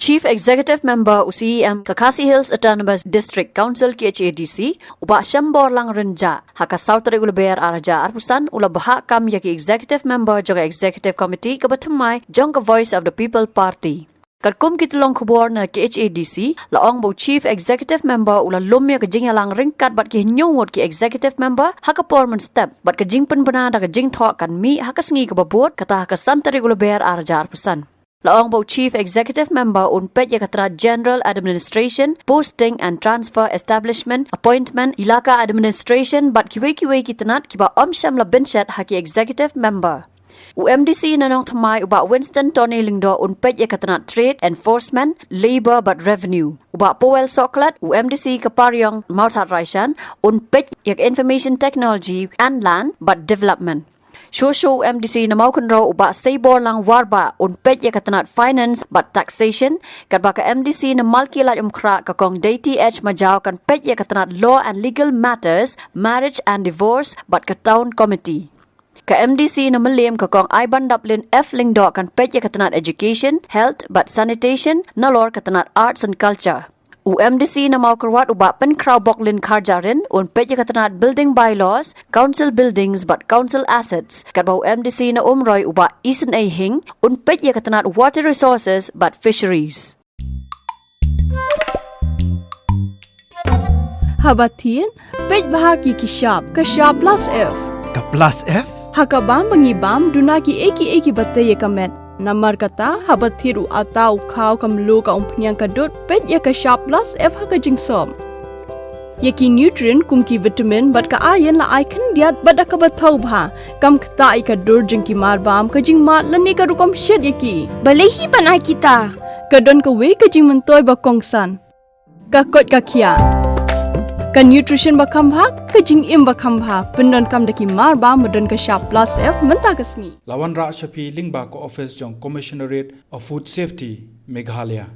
Chief Executive Member CEM Khaïi Hills Autonomous District Council KHADC uba Seiborlang renja haka South Regular Araja Arpusan ula bahak kam yaki Executive Member jaga Executive Committee kabatamai jangka Voice of the People Party. Katkum kitulong kubor na KHADC laong bo Chief Executive Member ula lumya kajing yalang ringkat bat ki nyungod ki Executive Member haka performance step bat kajing penbena da kajing thok kan mi haka sengi kababot kata haka Santa Regular Araja Arpusan. Laong bo Chief Executive Member un Peit yakatra General Administration, Posting and Transfer Establishment, Appointment, Ilaka Administration bat kiwe kitanat kiba omsham la binshet haki Executive Member. UMDC nanong thamai uba Winston Tony Lingdo un Peit yakatanat Trade Enforcement, Labor but Revenue. Uba Powell Soklat UMDC kaparyong Mauthat Raishan un Peit yak Information Technology and Land but Development. Shosho MDC na maukunro uba Seiborlang warba un Peit yakatanat Finance but Taxation kadba ka MDC na malkilat umkra kakong DTH majaw kan Peit yakatanat Law and Legal Matters, Marriage and Divorce but ka Town Committee. Ka MDC na malim kakong Iban Dublin F Lingdo kan Peit yakatanat Education, Health but Sanitation, nalor katanat Arts and Culture. UMDC na maukurwat uba penkraw boklin karjarin un Peit yakatanat Building Bylaws, Council Buildings but Council Assets. Kadba UMDC na umroy uba Isen A Hing un Peit yakatanat Water Resources but Fisheries. Habatin, Peit bahagi kishab, kashab plus F. Ka plus F? Hakabam bangibam dunaki eki batay kamet. Namar kata habathiru atau kau kamlu ka umpnyang kadut Peit yaka sharp plus F haka jingsom. Yaki nutrient kumki vitamin bat ka ayan la icon diat bat ka bathau bha kam kta ika dur jingki marbam ka jingmat lani ka rukom shed yaki. Balehi banai kita. Kadon ka we ka jing mentoy ba kongsan. Ka kot ka kia. Ka nutrition ba khambha ka jing im ba khambha pendon kam daki marba modon ka sharp plus F menta kasni. Lawan Ra Shafi Lingba ko office jong Commissionerate of Food Safety Meghalaya.